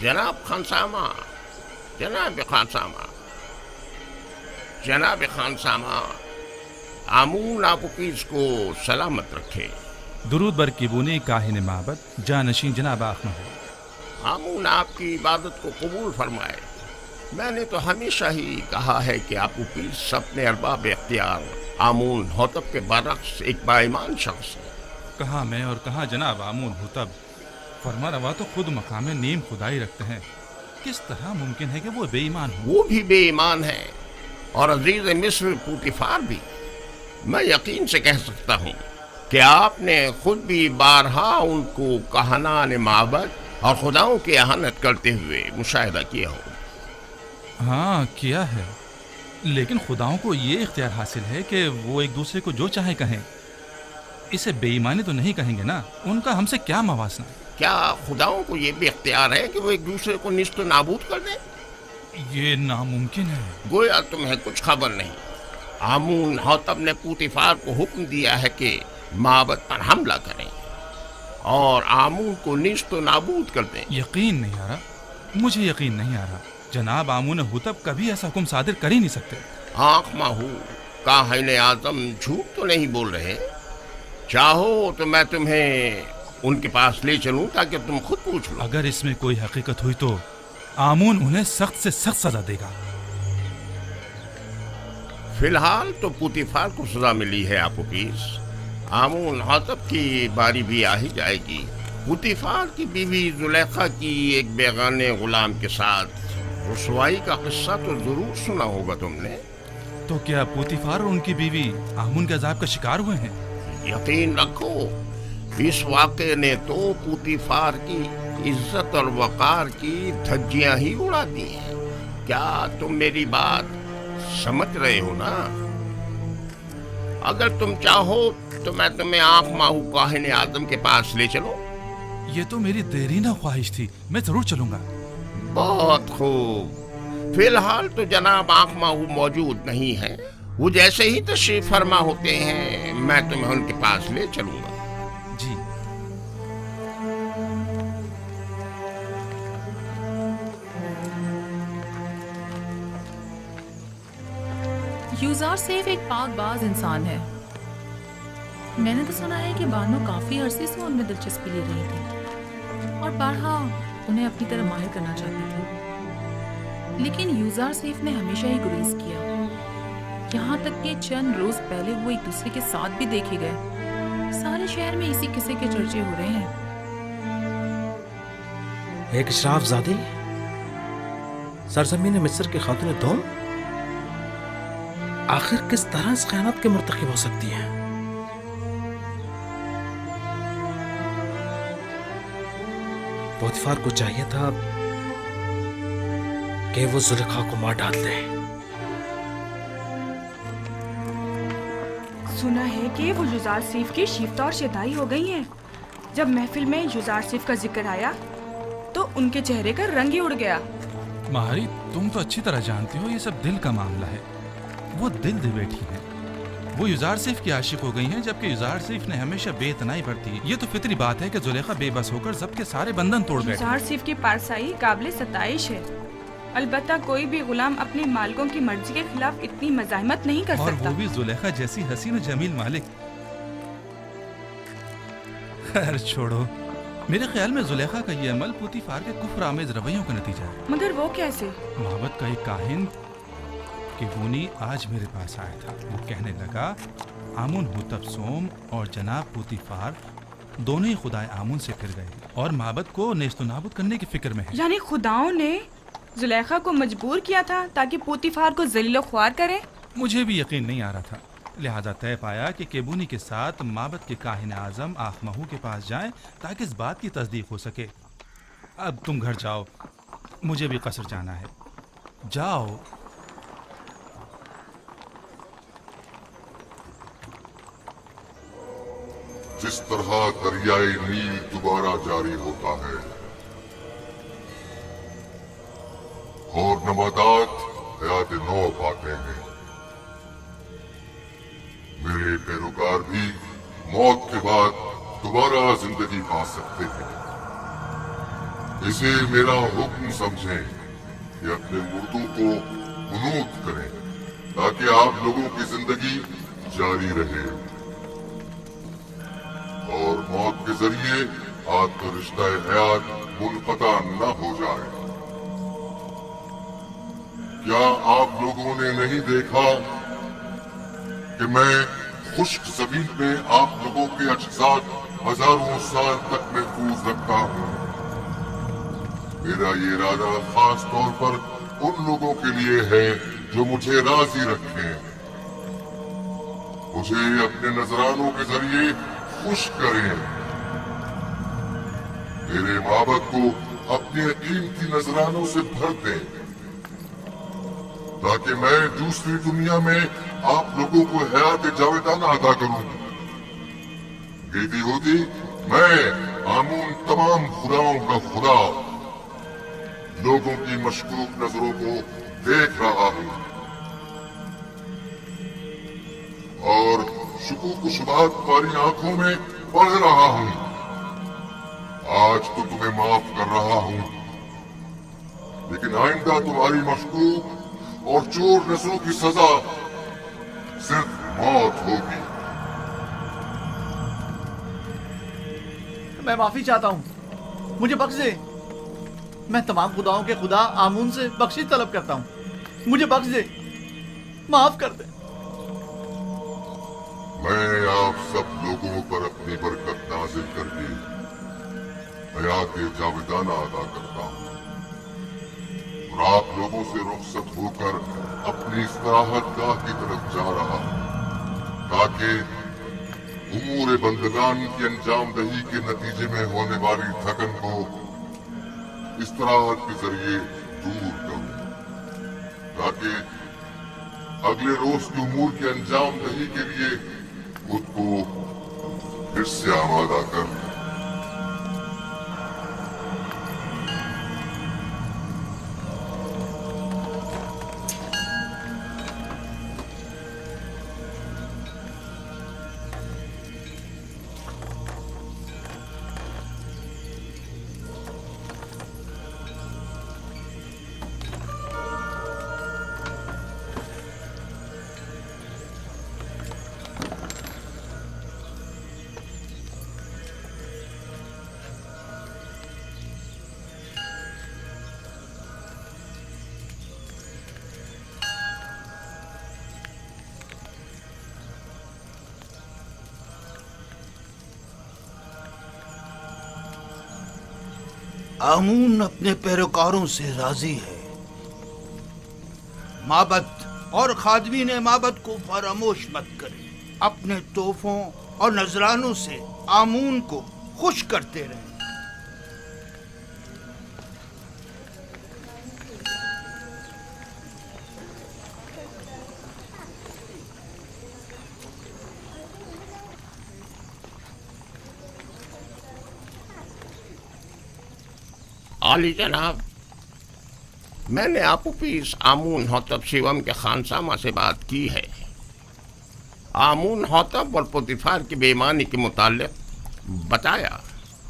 जनाब खानसामा, जनाब खानसामा, जनाब खानसामा, आमून आपुकीज को सलामत रखे। दुरूद बर किबूनी काहिन माबद जानशीन जनाब आखमहू। आमून आपकी इबादत को कबूल फरमाए। मैंने तो हमेशा ही कहा है कि आपुकीज अपने अरबाब इख्तियार आमून होतब के बरक्स एक बाईमान शख्स है। कहाँ मैं और कहाँ जनाब आमून होतब, फरमा रवा तो खुद मकाम नीम खुदाई रखते हैं। किस तरह मुमकिन है कि वो बेईमान हो? वो भी बेईमान है और अजीज मिस्र पुतिफार भी। मैं यकीन से कह सकता हूँ कि आपने खुद भी बारहा उनको कहनान माबद और खुदाओं की अहानत करते हुए मुशाहिदा किया हो। हाँ किया है, लेकिन खुदाओं को ये इख्तियार हासिल है कि वो एक दूसरे को जो चाहे कहें। इसे बेईमानी तो नहीं कहेंगे ना, उनका हमसे क्या मवासना? क्या खुदाओं को ये भी इख्तियार है कि वो एक दूसरे को निस्त नाबूद कर दें? ये नामुमकिन है। गोया तुम्हें कुछ खबर नहीं। आमून होतब ने पुतिफार को हुक्म दिया है कि माबद पर हमला करें और आमून को निस्त नाबूद कर दें। यकीन नहीं आ रहा, मुझे यकीन नहीं आ रहा। जनाब आमून हुतब कभी ऐसा हुक्म सादिर कर ही नहीं सकते। आँख माहू काहिन आज़म झूठ तो नहीं बोल रहे। चाहो तो मैं तुम्हें उनके पास ले चलूं ताकि तुम खुद पूछ लो। अगर इसमें कोई हकीकत हुई तो आमून उन्हें सख्त से सख्त सजा देगा। फिलहाल तो पुतिफार को सजा मिली है आपुकीस। आमून होतब की बारी भी आ ही जाएगी। पुतिफार की बीवी जुलेखा की एक बेगाने गुलाम के साथ रुसवाई का किस्सा तो जरूर सुना होगा तुमने। तो क्या पुतिफार और उनकी बीवी आमून के अजाब का शिकार हुए हैं? यकीन रखो, इस वाक़े ने तो पुतिफार की इज्जत और वक़ार की धज्जियां ही उड़ा दी हैं। क्या तुम मेरी बात समझ रहे हो ना? अगर तुम चाहो तो मैं तुम्हें आँख माहू काहिन आज़म के पास ले चलो। ये तो मेरी देरीना ख्वाहिश थी, मैं जरूर चलूंगा। बहुत खूब। फिलहाल तो जनाब आँख माहू मौजूद नहीं है। वो जैसे ही तशरीफ फरमा होते हैं मैं तुम्हें उनके पास ले चलूंगा। जी। यूज़ार सैफ एक पाकबाज इंसान है। मैंने तो सुना है कि बानो काफी अरसे से उनमें दिलचस्पी ले रही थी और बारहा उन्हें अपनी तरफ माहिर करना चाहती थी, लेकिन यूज़ार सैफ ने हमेशा ही गुरेज किया। यहाँ तक कि चंद रोज पहले वो एक दूसरे के साथ भी देखे गए। सारे शहर में इसी किस्से के चर्चे हो रहे हैं। एक इशराफजादी सरजमीन मिस्र के खातून दोम आखिर किस तरह इस खयानत के मुर्तकिब हो सकती है? पोतीफार को चाहिए था कि वो जुलेखा को मार डाल दे। सुना है कि वो युजार सैफ की शिफ्ता और शदाई हो गई हैं। जब महफिल में युजार सैफ का जिक्र आया तो उनके चेहरे का रंग ही उड़ गया। मारी, तुम तो अच्छी तरह जानती हो ये सब दिल का मामला है। वो दिल दे बैठी है। वो युजार सैफ की आशिक हो गई हैं, जबकि युजार सैफ ने हमेशा बेइतनाई बरती। ये तो फितरी बात है कि जुलेखा बेबस होकर सबके सारे बंधन तोड़ बैठी। युजार सैफ की पारसाई काबिल सताइश है। अलबत्ता कोई भी गुलाम अपने मालिकों की मर्जी के खिलाफ इतनी मज़ाहमत नहीं कर सकता। और वो भी जुलेखा जैसी हसीन जमील मालिक। खैर छोड़ो, मेरे ख्याल में जुलेखा का ये अमल पुतीफार के कुफ्र आमेज रवैयों का नतीजा है। मगर वो कैसे? मोहब्बत का एक काहिन किबूनी आज मेरे पास आया था। वो कहने लगा आमुन हुतब सोम और जनाब पुतीफार दोनों ही खुदाए आमुन से फिर गए और मोहब्बत को नेस्तो नाबूद करने की फिक्र में है। यानी खुदाओं ने जुलेखा को मजबूर किया था ताकि पुतीफार को जलील ख्वार करे। मुझे भी यकीन नहीं आ रहा था, लिहाजा तय पाया कि केबूनी के साथ माबद के काहिन आजम आखमहू के पास जाएं ताकि इस बात की तस्दीक हो सके। अब तुम घर जाओ, मुझे भी कसर जाना है। जाओ। जिस तरह दरियाए नील दोबारा जारी होता है और नबातात हयात नौ पाते हैं, मेरे पैरोकार भी मौत के बाद दोबारा जिंदगी पा सकते हैं। इसे मेरा हुक्म समझें कि अपने मुर्दों को कुनूत करें ताकि आप लोगों की जिंदगी जारी रहे और मौत के जरिए आपका रिश्ता हयात मुनक़ता न हो जाए। क्या आप लोगों ने नहीं देखा कि मैं खुश्क जमीन में आप लोगों के अज्जात हजारों साल तक महफूज रखता हूँ। मेरा ये इरादा खास तौर पर उन लोगों के लिए है जो मुझे राजी रखें। मुझे अपने नजरानों के जरिए खुश करें। मेरे माबद को अपने कीमती नजरानों से भर दें ताकि मैं दूसरी दुनिया में आप लोगों को हयात जावेदाना अदा करूं। कहती होती मैं आमून तमाम खुदाओं का खुदा लोगों की मशकूक नजरों को देख रहा हूं और शुकूक शुबात वाली आंखों में पढ़ रहा हूं। आज तो तुम्हें माफ कर रहा हूं लेकिन आइंदा तुम्हारी मशकूक और चोर नजरों की सजा सिर्फ मौत होगी। मैं माफी चाहता हूँ, मुझे बख्श दे। मैं तमाम खुदाओं के खुदा आमून से बख्शिश तलब करता हूँ, मुझे बख्श दे, माफ कर दे। मैं आप सब लोगों पर अपनी बरकत नाजिल करके हयात जावेदाना अदा करता हूँ और आप लोगों से रुखसत होकर अपनी इस्तिराहत गाह की तरफ जा रहा हूँ ताकि उमूर बंदगान की अंजाम दही के नतीजे में होने वाली थकन को इस्तिराहत के जरिए दूर करूं ताकि अगले रोज की उमूर के अंजाम दही के लिए खुद को फिर से आमादा कर। आमून अपने पैरोकारों से राजी है। माबद और खादमीन माबद को फरामोश मत करें। अपने तोहफों और नजरानों से आमून को खुश करते रहें। आली जनाब, मैंने आपुपीस आमून होतब शिवम के खानसामा से बात की है। आमून होतब और पोतीफार की बेईमानी के मुताल्लिक बताया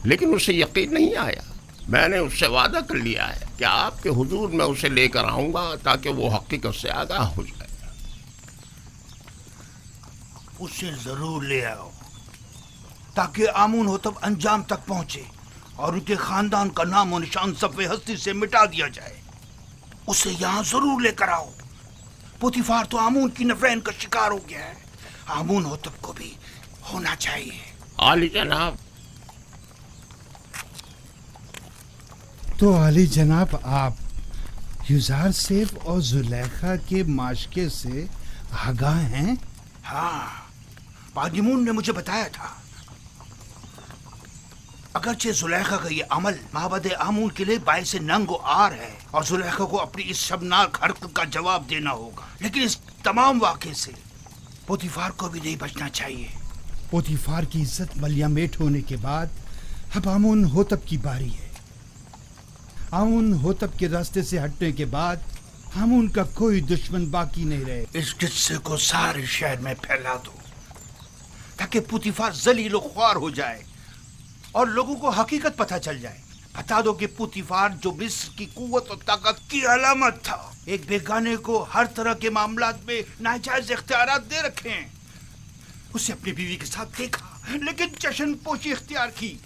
लेकिन उसे यकीन नहीं आया। मैंने उससे वादा कर लिया है कि आपके हुजूर में उसे लेकर आऊंगा ताकि वो हकीकत से आगाह हो जाए। उसे जरूर ले आओ ताकि आमून होतब अंजाम तक पहुंचे और उनके खानदान का नाम और निशान सफ़े हस्ती से मिटा दिया जाए। उसे यहाँ जरूर लेकर आओ। पोतीफार तो आमून की नफरैन का शिकार हो गया है, आमून होतब को भी होना चाहिए। आली जनाब। तो आली जनाब, आप युजार सेफ और जुलेखा के माशके से आगाह हैं? हाँ, बादिमून ने मुझे बताया था। अगरचे जुलेखा का ये अमल माबद आमून के लिए बाइस नंग आर है और जुलेखा को अपनी इस शबनाक हरकत का जवाब देना होगा, लेकिन इस तमाम वाक़े से पोतीफार को भी नहीं बचना चाहिए। पोतीफार की इज्जत मलियामेट होने के बाद अब आमून होतब की बारी है। आमून होतब के रास्ते से हटने के बाद आमून का कोई दुश्मन बाकी नहीं रहे। इस किस्से को सारे शहर में फैला दो ताकि पोतीफार जलील ख्वार हो जाए और लोगों को हकीकत पता चल जाए बता दो कि पुतीफार जो मिस्र की कुव्वत और ताकत की अलामत था, एक बेगाने को हर तरह के मामलात में नाजायज इख्तियारात दे रखे हैं। उसे अपनी बीवी के साथ देखा लेकिन जश्न पोशी इख्तियार की।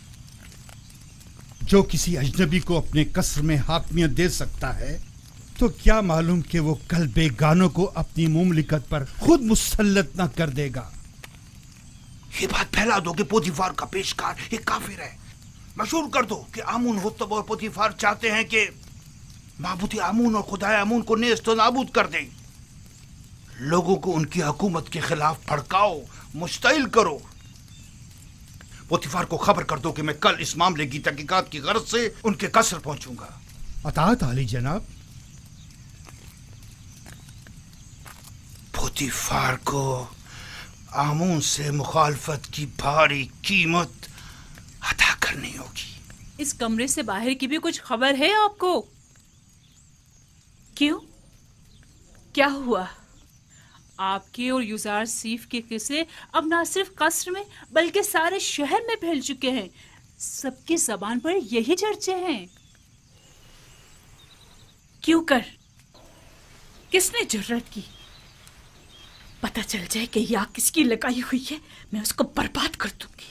जो किसी अजनबी को अपने कसर में हाकमियत दे सकता है, तो क्या मालूम कि वो कल बेगानों को अपनी मुमलिकत पर खुद मुसल्लत न कर देगा। ये बात फैला दो कि पोतीफार का पेशकार एक काफिर है। मशहूर कर दो कि आमून होतब और पोतीफार चाहते हैं कि माबूद आमून और खुदाए आमून को नेस्त नाबूद कर दें। लोगों को उनकी हुकूमत के खिलाफ भड़काओ, मुश्तइल करो। पोतीफार को खबर कर दो कि मैं कल इस मामले की तहकीकात की गर्ज से उनके कसर पहुंचूंगा। अतात आली जनाब। पोतीफार को आमून से मुखालफत की भारी कीमत अदा करनी होगी। इस कमरे से बाहर की भी कुछ खबर है आपको? क्यों, क्या हुआ? आपके और युजार सीफ के किस्से अब ना सिर्फ कसर में बल्कि सारे शहर में फैल चुके हैं। सबकी जबान पर यही चर्चे हैं। क्यों कर? किसने जुर्रत की? पता चल जाए कि यह किसकी लगाई हुई है, मैं उसको बर्बाद कर दूंगी।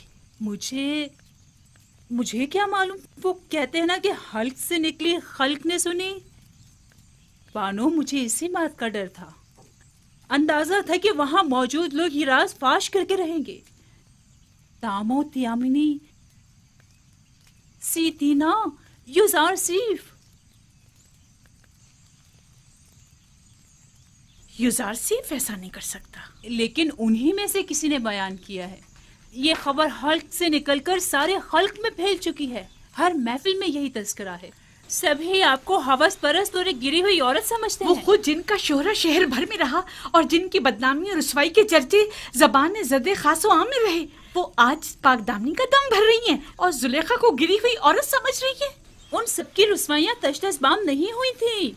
मुझे क्या मालूम। वो कहते हैं ना कि हल्क से निकली खल्क ने सुनी। बानो, मुझे इसी बात का डर था। अंदाजा था कि वहां मौजूद लोग ये राज फाश करके रहेंगे। तामो तियामिनी, सीतीना, युजार सीफ। युजार सीफ ऐसा नहीं कर सकता। लेकिन उन्हीं में से किसी ने बयान किया है। ये खबर हल्क से निकलकर सारे खल्क में फैल चुकी है। हर महफिल में यही तस्करा है। सभी आपको हवस परस्त और एक गिरी हुई औरत समझते हैं। वो खुद जिनका शोहरा शहर भर में रहा और जिनकी बदनामी और रुसवाई के चर्चे ज़बान ज़दे खासो आम में रहे, वो आज पाकदामनी का दम भर रही हैं और जुलेखा को गिरी हुई औरत समझ रही है। उन सबकी रुसवाइयां तशतशबाम नहीं हुई थी।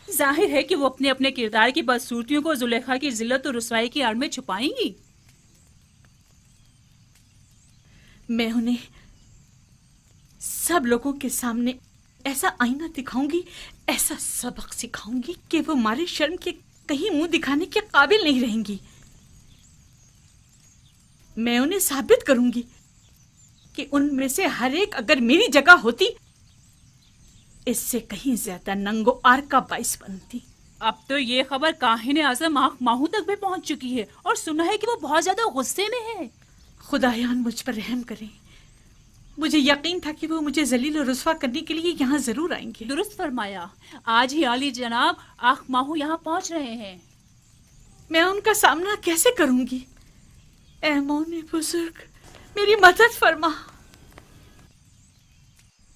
जाहिर है कि वो अपने अपने किरदार की बदसूरतियों को जुलेखा की जिल्लत और रुसवाई की आड़ में छुपाएंगी। मैं उन्हें सब लोगों के सामने ऐसा आईना दिखाऊंगी, ऐसा सबक सिखाऊंगी कि वो मारे शर्म के कहीं मुंह दिखाने के काबिल नहीं रहेंगी। मैं उन्हें साबित करूंगी कि उनमें से हर एक अगर मेरी जगह होती, इससे कहीं ज्यादा नंगो आर का बाइस बनती। अब तो ये खबर काहिन आज़म आँख माहू तक भी पहुंच चुकी है और सुना है कि वो बहुत ज्यादा गुस्से में है। खुदायान मुझ पर रहम करें। मुझे यकीन था कि वो मुझे जलील और रुस्वा करने के लिए यहाँ जरूर आएंगे। दुरुस्त फरमाया। आज ही आली जनाब आँख माहू यहाँ पहुँच रहे हैं। मैं उनका सामना कैसे करूंगी? ऐ मौनी बुजुर्ग, मेरी मदद फरमा।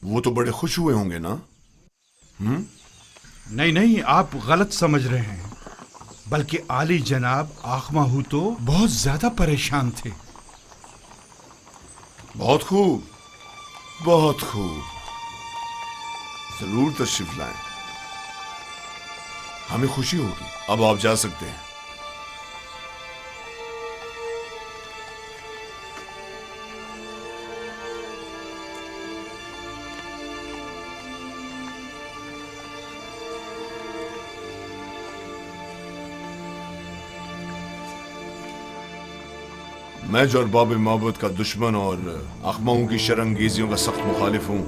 वो तो बड़े खुश हुए होंगे ना? नहीं नहीं, आप गलत समझ रहे हैं। बल्कि आली जनाब आखमाहू तो बहुत ज्यादा परेशान थे। बहुत खूब, बहुत खूब। जरूर तशरीफ लाएं। हमें खुशी होगी। अब आप जा सकते हैं। मैं जो अरबाब माबूद का दुश्मन और अखमाओं की शरंगेजियों का सख्त मुखालिफ हूं,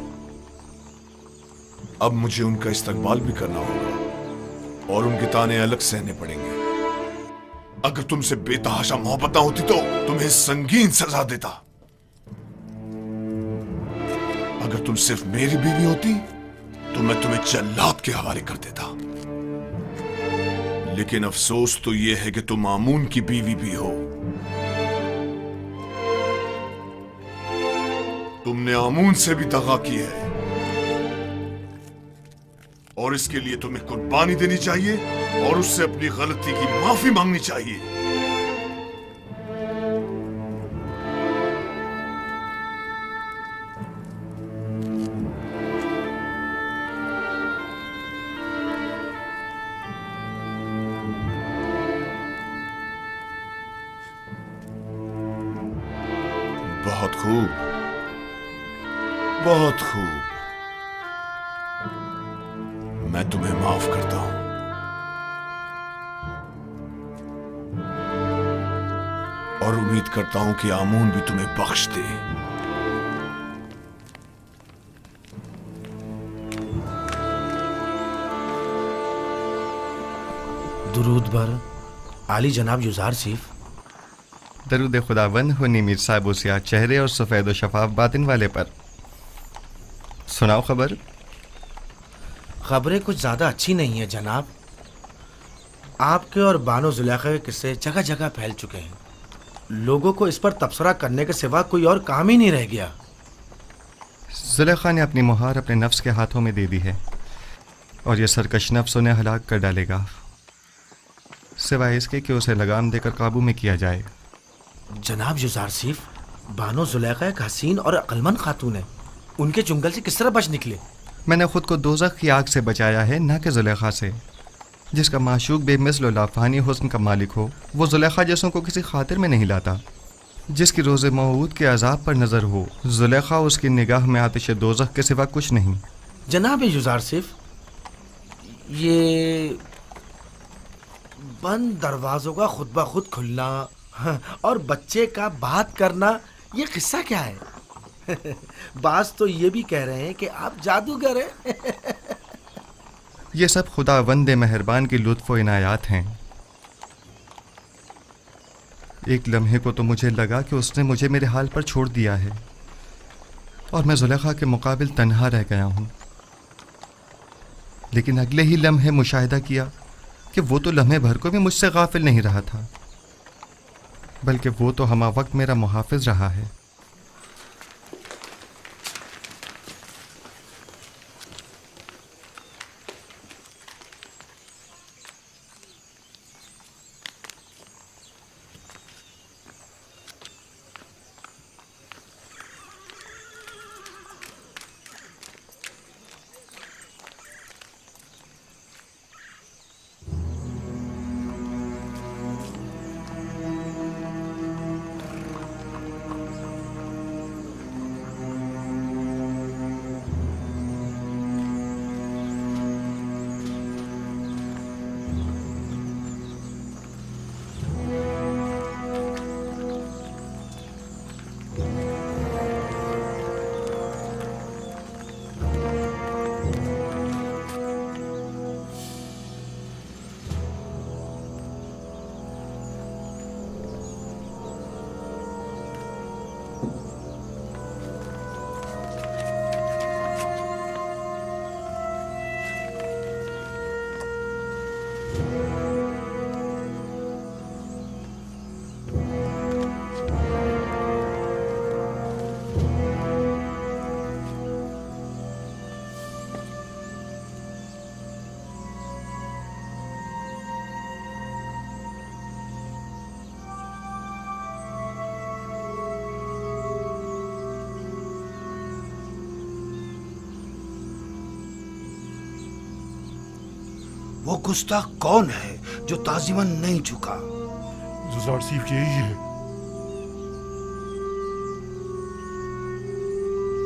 अब मुझे उनका इस्तकबाल भी करना होगा और उनके ताने अलग सहने पड़ेंगे। अगर तुमसे बेतहाशा मोहब्बत ना होती तो तुम्हें संगीन सजा देता। अगर तुम सिर्फ मेरी बीवी होती तो मैं तुम्हें जल्लाद के हवाले कर देता। लेकिन अफसोस तो यह है कि तुम आमून की बीवी भी हो। तुमने आमून से भी दगा की है और इसके लिए तुम्हें कुर्बानी देनी चाहिए और उससे अपनी गलती की माफी मांगनी चाहिए। बहुत खूब, बहुत खूब। मैं तुम्हें माफ करता हूं। और उम्मीद करता हूं कि आमून भी तुम्हें बख्श दे। दुरूद बर आली जनाब युजार सीफ। दरूद खुदावंद हो मीर साहब व सियाह चेहरे और सफ़ेद व शफाफ बातिन वाले पर। सुनाओ खबर। खबरें कुछ ज़्यादा अच्छी नहीं है जनाब। आपके और बानो जुलेखा के किस्से जगह जगह फैल चुके हैं। लोगों को इस पर तबसरा करने के सिवा कोई और काम ही नहीं रह गया। जुलेखा ने अपनी मुहार अपने नफ्स के हाथों में दे दी है और ये सरकश नफ्स उन्हें हलाक कर डालेगा, सिवाय इसके कि उसे लगाम देकर काबू में किया जाए। जनाब युजार सीफ, बानो जुलेखा एक हसीन और अक्लमंद खातून है। उनके चुंगल से किस तरह बच निकले? मैंने खुद को दोज़ख की आग से बचाया है, ना कि जुलेखा से। जिसका माशूक बेमिसल और लाफानी हुस्न का मालिक हो, वो जुलेखा जैसों को किसी खातिर में नहीं लाता। जिसकी रोज़े मऊद के अजाब पर नज़र हो, जुलेखा उसकी निगाह में आतिश दोज़ख के सिवा कुछ नहीं। जनाब युजार सीफ, ये बंद दरवाजों का खुद ब खुद खुलना और बच्चे का बात करना, ये किस्सा क्या है? बास तो ये भी कह रहे हैं कि आप जादूगर हैं। ये सब खुदावंद मेहरबान की लुत्फ़ व इनायात हैं। एक लम्हे को तो मुझे लगा कि उसने मुझे मेरे हाल पर छोड़ दिया है और मैं जुलेखा के मुकाबिल तन्हा रह गया हूँ। लेकिन अगले ही लम्हे मुशाहिदा किया कि वो तो लम्हे भर को भी मुझसे गाफिल नहीं रहा था, बल्कि वो तो हमा वक्त मेरा मुहाफिज रहा है। वो गुस्ताख कौन है जो ताजिमन नहीं झुका? जुजार सीफ यही है।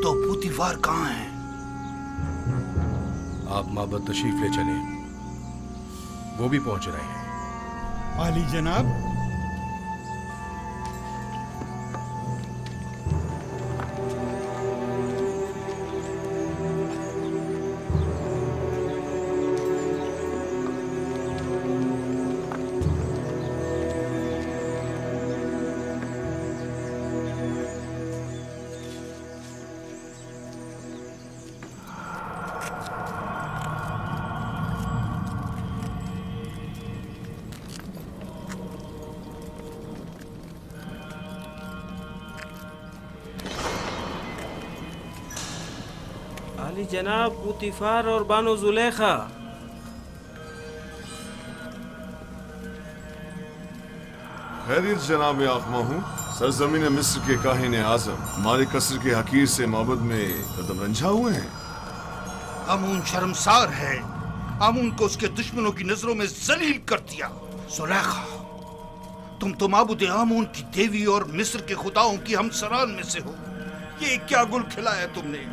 तो पुतिफार कहाँ है? आप माबद तशरीफ ले चले, वो भी पहुंच रहे हैं। आली जनाब, जनाब पुतिफार और बानो जुलेखा। खैरियत जनाब आखमा हूँ। सरजमीन मिस्र के काहिन आजम हमारे कसर के हकीर से माबद में कदम रंझा हुए हैं। आमून शर्मसार है। आमून को उसके दुश्मनों की नजरों में जलील कर दिया। जुलेखा, तुम तो माबूद आमून की देवी और मिस्र के खुदाओं की हमसरान में से हो। ये क्या गुल खिलाया तुमने?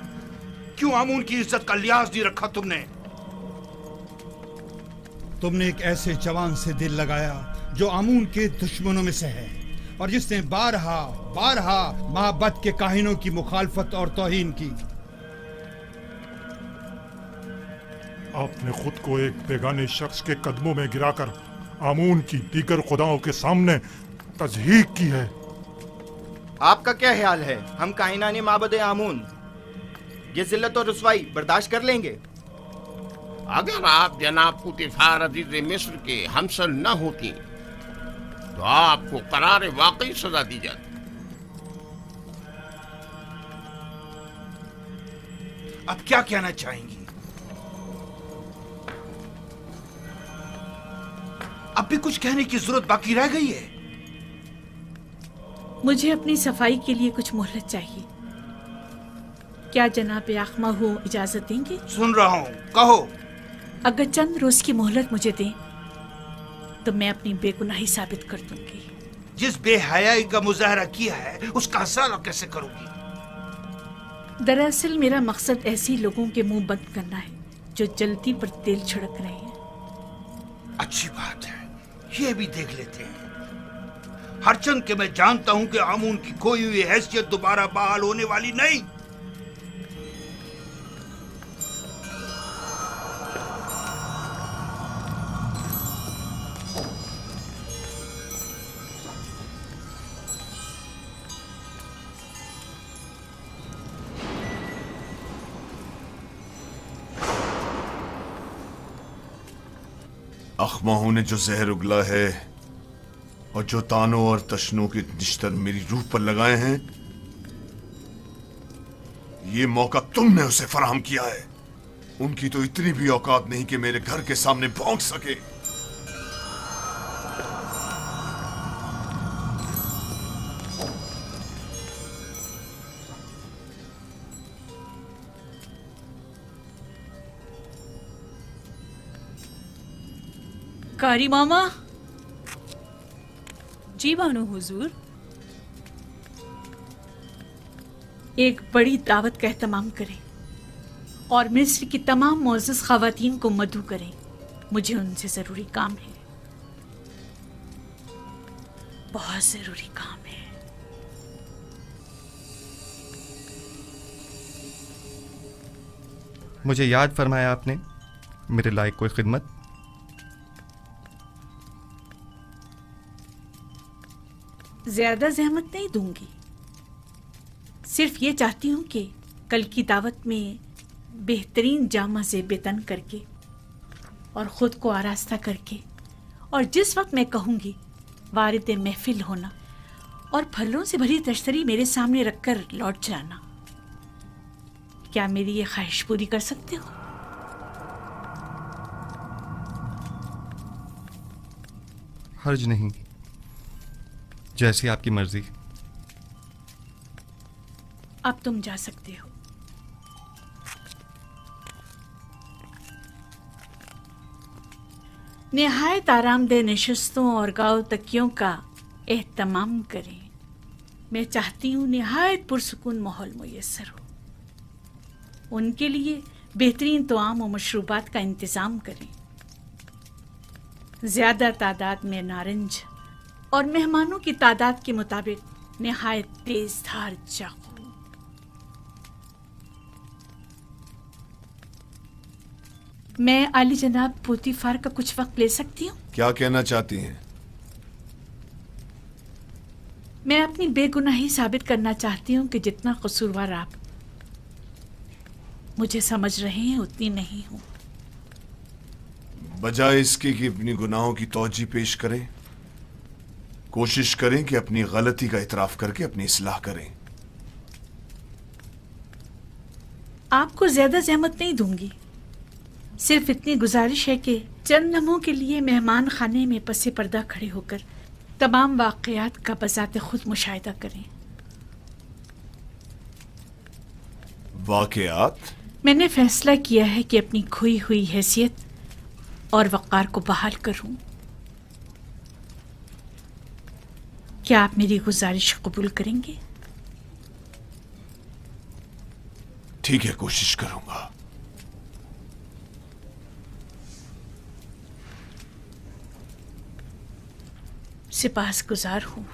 क्यों आमून की इज्जत का लिहाज नहीं रखा तुमने? تم نے ایک ایسے جوان سے دل لگایا جو آمون کے دشمنوں میں سے ہے اور جس نے بارہا معبد کے کاہنوں کی مخالفت اور توہین کی. آپ نے خود کو ایک بیگانے شخص کے قدموں میں گرا کر آمون کی دیگر خداؤں کے سامنے تضحیق کی ہے. آپ کا کیا خیال ہے؟ ہم کائنان معبد آمون یہ ذلت اور رسوائی برداشت کر لیں گے؟ اگر آپ جناب پوتیفار عزیز مصر کے ہمسر نہ ہوتی تو آپ کو قرار واقعی سزا دی جاتی. اب کیا کہنا چاہیں گی؟ اب بھی کچھ کہنے کی ضرورت باقی رہ گئی ہے؟ مجھے اپنی صفائی کے لیے کچھ مہلت چاہیے. کیا جناب آخمہو اجازت دیں گے؟ سن رہا ہوں، کہو. اگر چند روز کی مہلت مجھے دیں تو میں اپنی بے گناہی ثابت کر دوں گی. جس بے حیائی کا مظاہرہ کیا ہے اس کا ازالہ کیسے کروں گی؟ دراصل میرا مقصد ایسی لوگوں کے منہ بند کرنا ہے جو جلدی پر تیل چھڑک رہے ہیں. اچھی بات ہے، یہ بھی دیکھ لیتے ہیں. ہرچند کہ میں جانتا ہوں کہ آمون کی کھوئی ہوئی حیثیت دوبارہ بحال ہونے والی نہیں. اخماہو نے جو زہر اگلا ہے اور جو تانوں اور تشنوں کے نشتر میری روح پر لگائے ہیں، یہ موقع تم نے اسے فراہم کیا ہے. ان کی تو اتنی بھی اوقات نہیں کہ میرے گھر کے سامنے بھونک سکے. کاری ماما. جی بانو حضور. ایک بڑی دعوت کا اہتمام کریں اور مصر کی تمام معزز خواتین کو مدعو کریں. مجھے ان سے ضروری کام ہے، بہت ضروری کام ہے. مجھے یاد فرمایا آپ نے میرے لائق کوئی خدمت؟ زیادہ زحمت نہیں دوں گی. صرف یہ چاہتی ہوں کہ کل کی دعوت میں بہترین جامہ سے بےتن کر کے اور خود کو آراستہ کر کے اور جس وقت میں کہوں گی وارد محفل ہونا اور پھلوں سے بھری تشتری میرے سامنے رکھ کر لوٹ جانا. کیا میری یہ خواہش پوری کر سکتے ہو؟ حرج نہیں، جیسی آپ کی مرضی. اب تم جا سکتے ہو. نہایت آرام دہ نشستوں اور گاؤ تکیوں کا اہتمام کریں. میں چاہتی ہوں نہایت پرسکون ماحول میسر ہو. ان کے لیے بہترین طعام و مشروبات کا انتظام کریں. زیادہ تعداد میں نارنج اور مہمانوں کی تعداد کے مطابق نہایت تیز دھار چاقو. میں عالی جناب پوتیفار کا کچھ وقت لے سکتی ہوں؟ کیا کہنا چاہتی ہیں؟ میں اپنی بے گناہی ثابت کرنا چاہتی ہوں کہ جتنا قصوروار آپ مجھے سمجھ رہے ہیں اتنی نہیں ہوں. بجائے اس کے کہ اپنی گناہوں کی توجیہ پیش کریں، کوشش کریں کہ اپنی غلطی کا اعتراف کر کے اپنی اصلاح کریں. آپ کو زیادہ زحمت نہیں دوں گی. صرف اتنی گزارش ہے کہ چند لمحوں کے لیے مہمان خانے میں پس پردہ کھڑے ہو کر تمام واقعات کا بذات خود مشاہدہ کریں. واقعات؟ میں نے فیصلہ کیا ہے کہ اپنی کھوئی ہوئی حیثیت اور وقار کو بحال کروں. کیا آپ میری گزارش قبول کریں گے؟ ٹھیک ہے، کوشش کروں گا. सिपाहगुजार हूँ।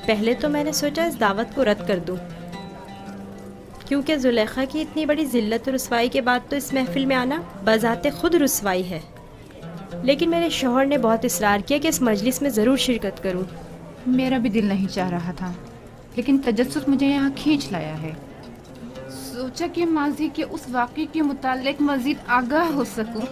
پہلے تو میں نے سوچا اس دعوت کو رد کر دوں، کیونکہ زلیخا کی اتنی بڑی ذلت و رسوائی کے بعد تو اس محفل میں آنا بذات خود رسوائی ہے، لیکن میرے شوہر نے بہت اصرار کیا کہ اس مجلس میں ضرور شرکت کروں۔ میرا بھی دل نہیں چاہ رہا تھا، لیکن تجسس مجھے یہاں کھینچ لایا ہے۔ سوچا کہ ماضی کے اس واقعے کے متعلق مزید آگاہ ہو سکوں۔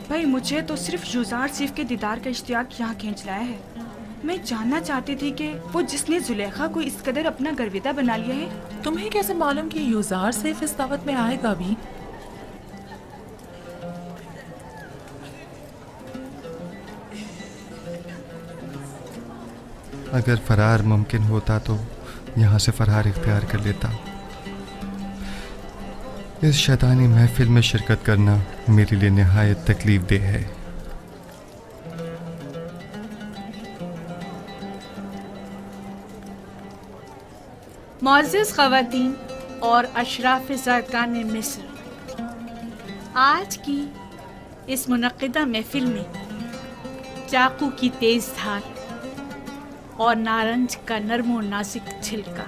بھائی مجھے تو صرف یوزار سیف کے دیدار کا اشتیاق یہاں کھینچ لایا ہے۔ میں جاننا چاہتی تھی کہ وہ جس نے زلیخا کو اس قدر اپنا گرویدہ بنا لیا ہے، تمہیں کیسے معلوم کہ یوزار سیف اس دعوت میں آئے گا بھی؟ اگر فرار ممکن ہوتا تو یہاں سے فرار اختیار کر لیتا۔ اس شیطانی محفل میں شرکت کرنا میرے لیے نہایت تکلیف دہ ہے۔ معزز خواتین اور اشراف زرکان مصر، آج کی اس منعقدہ محفل میں چاقو کی تیز دھار اور نارنج کا نرم و نازک چھلکا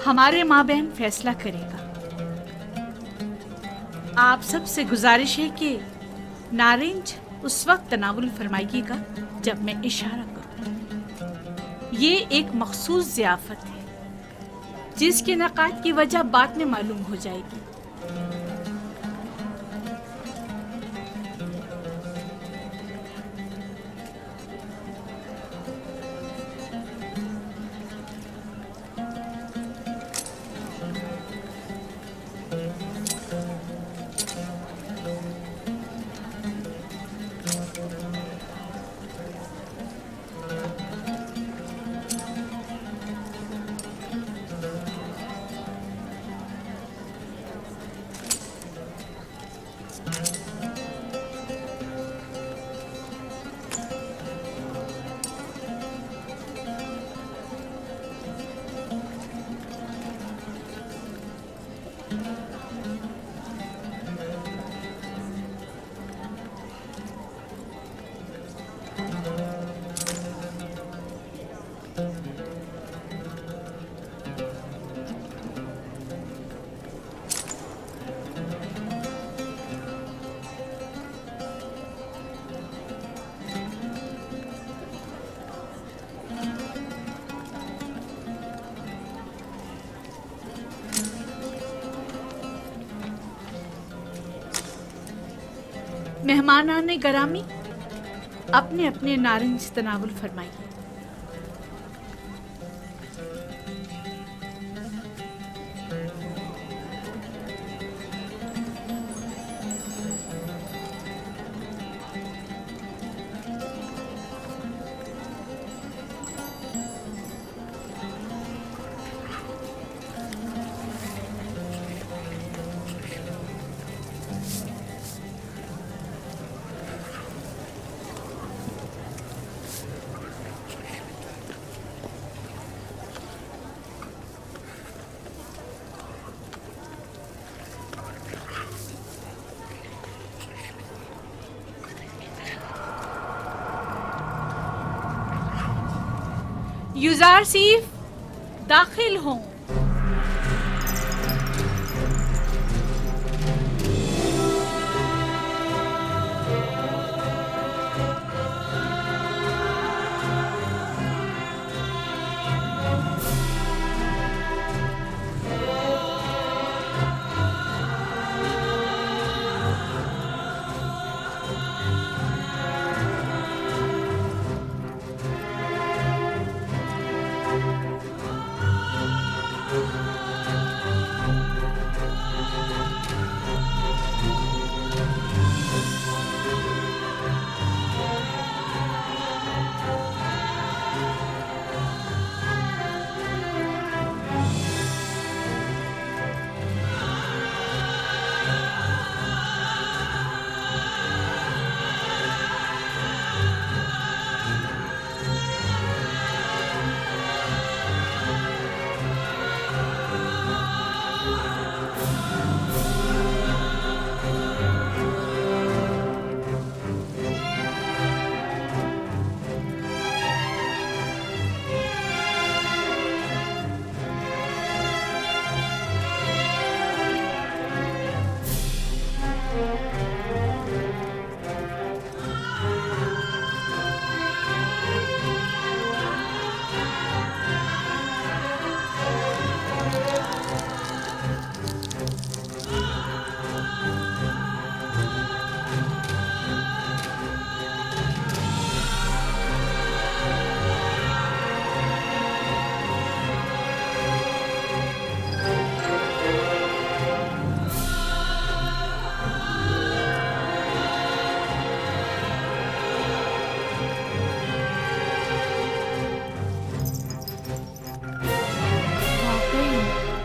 ہمارے مابین فیصلہ کرے گا۔ آپ سب سے گزارش ہے کہ نارنج اس وقت تناول فرمائیے گا جب میں اشارہ کروں۔ یہ ایک مخصوص ضیافت ہے جس کے انعقاد کی وجہ بعد میں معلوم ہو جائے گی۔ मेहमानान गरामी, अपने अपने नारंज तनावुल फरमाइए। युजार सीफ दाखिल हों।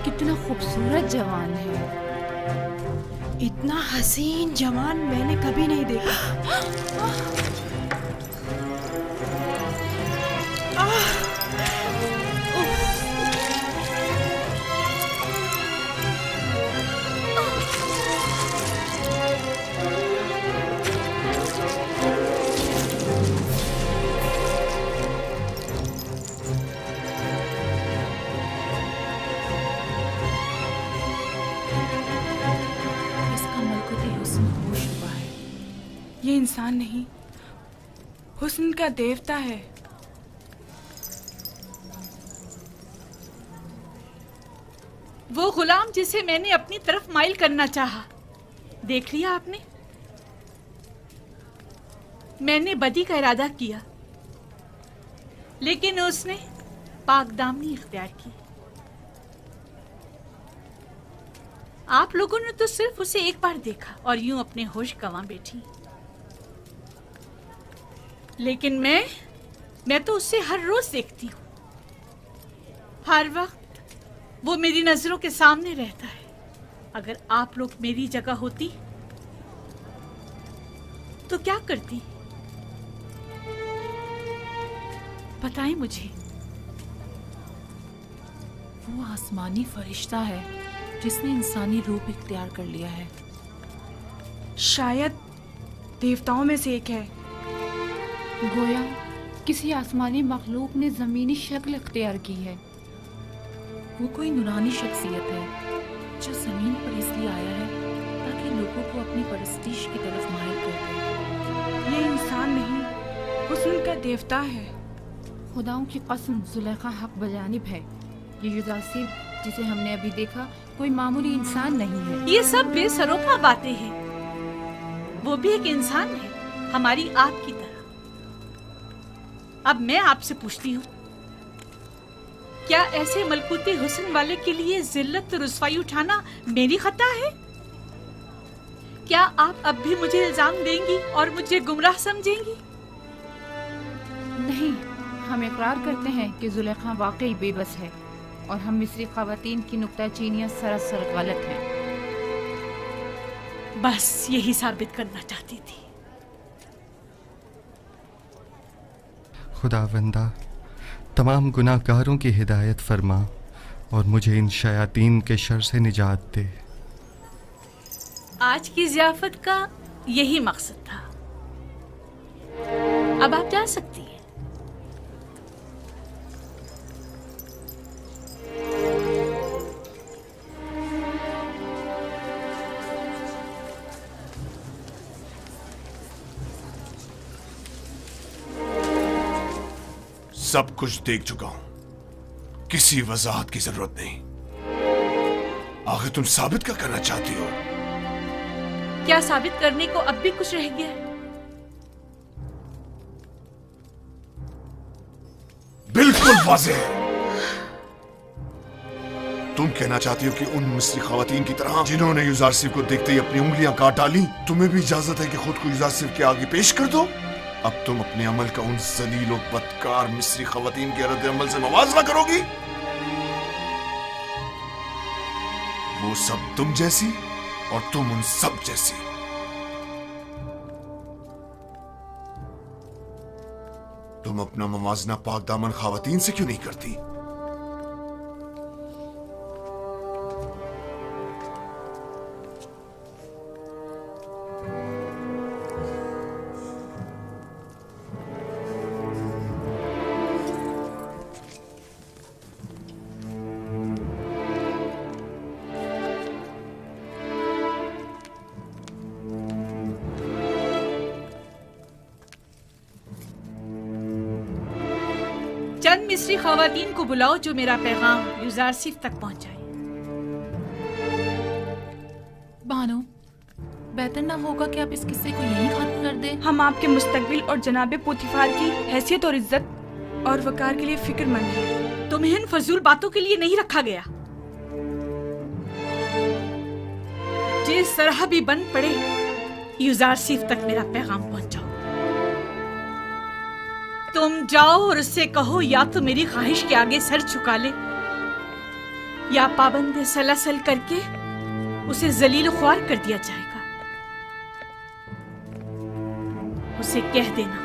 कितना खूबसूरत जवान है। इतना हसीन जवान मैंने कभी नहीं देखा। ये इंसान नहीं, हुस्न का देवता है। वो गुलाम जिसे मैंने अपनी तरफ माइल करना चाहा, देख लिया आपने? मैंने बदी का इरादा किया, लेकिन उसने पाकदामनी इख्तियार की। आप लोगों ने तो सिर्फ उसे एक बार देखा और यूं अपने होश गंवा बैठी, लेकिन मैं तो उसे हर रोज देखती हूँ। हर वक्त वो मेरी नजरों के सामने रहता है। अगर आप लोग मेरी जगह होती तो क्या करती? बताएं मुझे। वो आसमानी फरिश्ता है जिसने इंसानी रूप इख्तियार कर लिया है। शायद देवताओं में से एक है। गोया किसी आसमानी मखलूक ने ज़मीनी शक्ल इख्तियार की है। वो कोई नूरानी शख्सियत है जो ज़मीन पर इसलिए आया है ताकि लोगों को अपनी परस्तिश की तरफ माहिर कर दे। ये इंसान नहीं, हुस्न का देवता है। खुदाओं की कसम, जुलेखा हक बजानिब है। ये युदासिब जिसे हमने अभी देखा कोई मामूली इंसान नहीं है। ये सब बेसरोपा बातें हैं। वो भी एक इंसान है, हमारी आपकी तरह। अब मैं आपसे पूछती हूँ, क्या ऐसे मलकूती हुस्न वाले के लिए जिल्लत रुसवाई उठाना मेरी खता है? क्या आप अब भी मुझे इल्जाम देंगी और मुझे गुमराह समझेंगी? नहीं, हम इकरार करते हैं कि जुलेखा वाकई बेबस है और हम मिस्री ख़वातीन की नुक्ताचीनियाँ सरासर गलत हैं। बस यही साबित करना चाहती थी। खुदावंदा, तमाम गुनाहगारों की हिदायत फरमा और मुझे इन शयातीन के शर से निजात दे। आज की ज़ियाफ़त का यही मकसद था। अब आप जा सकती हैं। सब कुछ देख चुका हूं, किसी वजाहत की जरूरत नहीं। आखिर तुम साबित क्या करना चाहती हो? क्या साबित करने को अब भी कुछ रह गया है? बिल्कुल वाज़ेह है। तुम कहना चाहती हो कि उन मिस्री खवातीन की तरह जिन्होंने युजारसिफ को देखते ही अपनी उंगलियां काट डाली, तुम्हें भी इजाजत है कि खुद को युजारसिफ के आगे पेश कर दो? अब तुम अपने अमल का उन जलील और बदकार मिस्री खवातीन के रद्द अमल से मुवाजना करोगी? वो सब तुम जैसी और तुम उन सब जैसी। तुम अपना मवाजना पाक दामन खवातीन से क्यों नहीं करती? चंद मिस्री खवातीन को बुलाओ जो मेरा पैगाम युजारसिफ तक पहुंचाए। बानो, बेहतर ना होगा कि आप इस किस्से को यहीं खत्म कर दें? हम आपके मुस्तकबिल और जनाबे पोतीफार की हैसियत और इज्जत और वकार के लिए फिक्रमंद हैं। तुम्हें इन फजूल बातों के लिए नहीं रखा गया। जिस तरह भी बन पड़े, युजारसिफ तक मेरा पैगाम पहुंचाओ। तुम जाओ और उससे कहो या तो मेरी ख्वाहिश के आगे सर झुका ले या पाबंद सलासल करके उसे जलील ख्वार कर दिया जाएगा। उसे कह देना,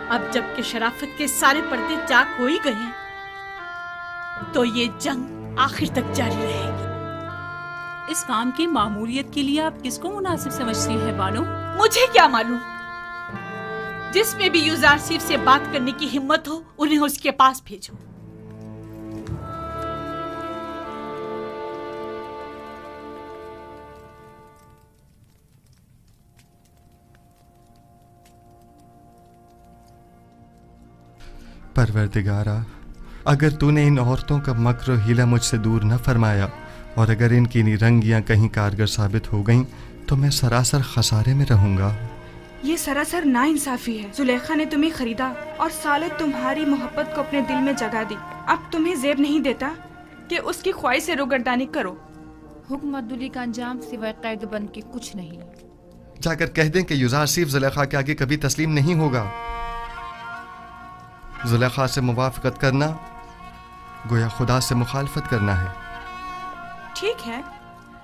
अब जबकि शराफत के सारे पर्दे चाक हो ही गए हैं, तो ये जंग आखिर तक जारी रहेगी। इस काम की मामूलियत के लिए आप किसको मुनासिब समझती हैं बानो? मुझे क्या मालूम। जिसमें भी युजारसिफ से बात करने की हिम्मत हो, उन्हें उसके पास भेजो। परवरदिगारा, अगर तूने इन औरतों का मक्र और हीला मुझसे दूर न फरमाया और अगर इनकी निरंगियां कहीं कारगर साबित हो गईं, तो मैं सरासर खसारे में रहूंगा। ये सरासर नाइंसाफी है। जुलेखा ने तुम्हें खरीदा और सालों तुम्हारी मोहब्बत को अपने दिल में जगा दी। अब तुम्हें ज़ेब नहीं देता कि उसकी ख्वाहिश से रोगर्दानी करो। हुक्म अब्दुल्ली का अंजाम सिवाय कैद बन के कुछ नहीं। जाकर कह दें कि युजारसिफ जुलेखा के आगे कभी तस्लीम नहीं होगा। जुलेखा से मुवाफकत करना गोया खुदा से मुखालफत करना है। ठीक है,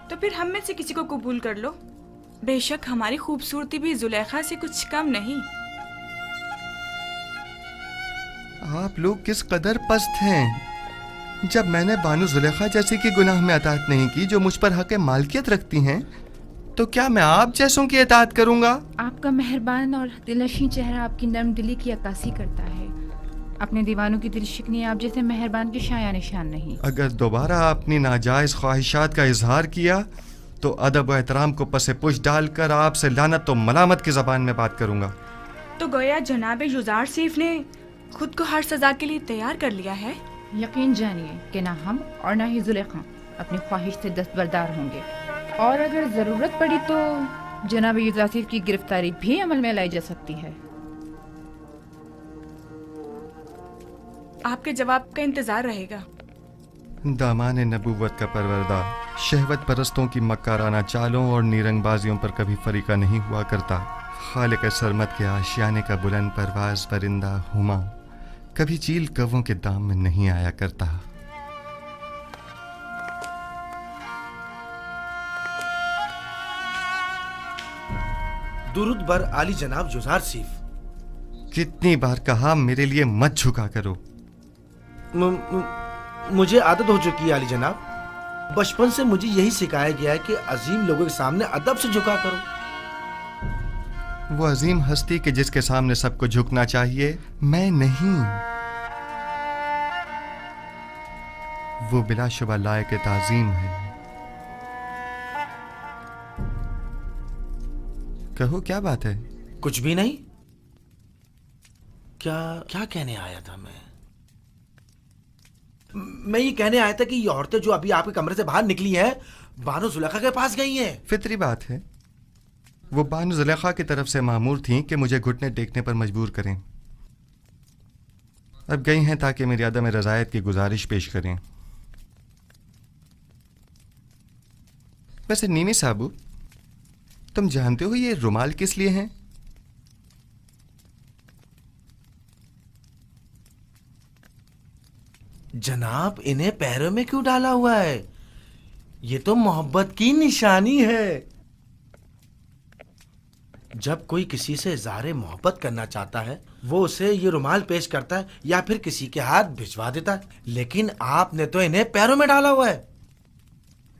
तो फिर हम में से किसी को कबूल कर लो। बेशक हमारी खूबसूरती भी जुलेखा से कुछ कम नहीं। आप लोग किस कदर पस्त हैं। जब मैंने बानो जुलेखा जैसी की गुनाह में अताअत नहीं की जो मुझ पर हक मालकियत रखती हैं, तो क्या मैं आप जैसों की अताअत करूंगा? आपका मेहरबान और दिलनशीं चेहरा आपकी नर्म दिली की अक्कासी करता है। अपने दीवानों की दिलशिकनी आप जैसे मेहरबान के शाया निशान नहीं। अगर दोबारा अपनी नाजायज ख्वाहिशात का इजहार किया तो अदब व एहतराम को पसे पुश डालकर आपसे लानत तो मलामत की जबान में बात करूंगा। तो गोया जनाब युजारसिफ ने खुद को हर सजा के लिए तैयार कर लिया है। यकीन जानिए कि ना हम और ना ही जुलेखा अपनी ख्वाहिश से दस्तबरदार होंगे, और अगर जरूरत पड़ी तो जनाब युजासिफ की गिरफ्तारी भी अमल में लाई जा सकती है। आपके जवाब का इंतजार रहेगा। दामान नबूवत का परवरदा शहवत परस्तों की मक्काराना चालों और नीरंगबाजियों पर कभी फरीका नहीं हुआ करता। खालिक सरमत के आशियाने का बुलंद परवाज परिंदा हुमा कभी चील कव्वों के दाम में नहीं आया करता। दुरूद बर आली जनाब जुजार सीफ। कितनी बार कहा मेरे लिए मत झुका करो। मुझे आदत हो चुकी है आली जनाब। बचपन से मुझे यही सिखाया गया है कि अजीम लोगों के सामने अदब से झुका करो। वो अजीम हस्ती के जिसके सामने सबको झुकना चाहिए, मैं नहीं। वो बिलाशुबा लायक ताजीम है। कहो क्या बात है? कुछ भी नहीं। क्या कहने आया था मैं ये कहने आया था कि ये औरतें जो अभी आपके कमरे से बाहर निकली हैं बानो जुलेखा के पास गई हैं। फितरी बात है। वो बानो जुलेखा की तरफ से मामूर थीं कि मुझे घुटने टेकने पर मजबूर करें। अब गई हैं ताकि मेरी अदम रज़ायत की गुजारिश पेश करें। वैसे नीमी साहबू, तुम जानते हो ये रुमाल किस लिए हैं? जनाब, इन्हें पैरों में क्यों डाला हुआ है? ये तो मोहब्बत की निशानी है। जब कोई किसी से इज़हारे मोहब्बत करना चाहता है वो उसे ये रुमाल पेश करता है या फिर किसी के हाथ भिजवा देता है, लेकिन आपने तो इन्हें पैरों में डाला हुआ है।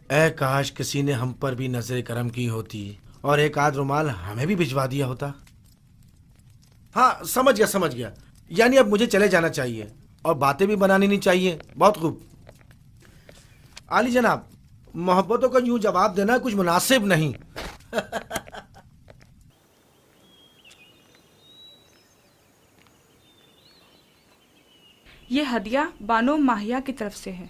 ऐ काश किसी ने हम पर भी नजर करम की होती और एक आध रुमाल हमें भी भिजवा दिया होता। हाँ, समझ गया। यानी अब मुझे चले जाना चाहिए और बातें भी बनानी नहीं चाहिए। बहुत खूब। आली जनाब, मोहब्बतों का यूं जवाब देना कुछ मुनासिब नहीं। ये हदिया बानो माहिया की तरफ से है।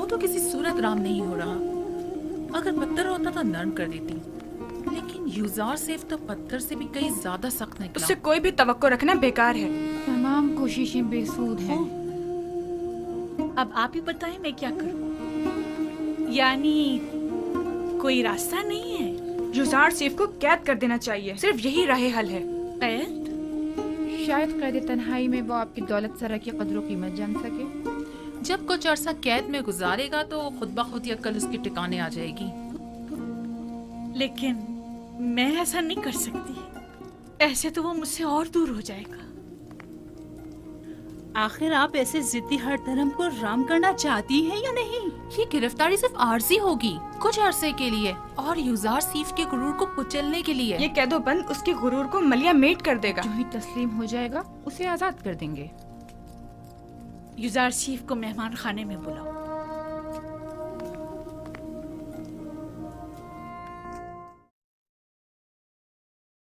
तो किसी सूरत राम नहीं हो रहा। अगर पत्थर होता तो नरम कर देती, लेकिन यूजार सेफ तो पत्थर से भी कहीं ज्यादा सख्त निकला। उससे कोई भी तवक्को रखना बेकार है। तमाम कोशिशें बेसुध हैं। अब आप ही बताएं मैं क्या करूं? यानी कोई रास्ता नहीं है? यूजार सेफ को कैद कर देना चाहिए, सिर्फ यही राह हल है। कैद? शायद कैद तन्हाई में वो आपकी दौलत सरा की कदर कीमत जान सके। जब कुछ अरसा कैद में गुजारेगा तो खुद ब खुद ही अक्ल उसके ठिकाने आ जाएगी। लेकिन मैं ऐसा नहीं कर सकती। ऐसे तो वो मुझसे और दूर हो जाएगा। आखिर आप ऐसे जिद्दी हर धर्म को राम करना चाहती हैं या नहीं? ये गिरफ्तारी सिर्फ आर्जी होगी, कुछ अरसे के लिए, और यूजार सीफ के गुरूर को कुचलने के लिए। ये कैदोबंद उसके गुरूर को मलिया मेट कर देगा। जो ही तस्लीम हो जाएगा उसे आजाद कर देंगे। यूजार सीफ को मेहमान खाने में बुलाओ।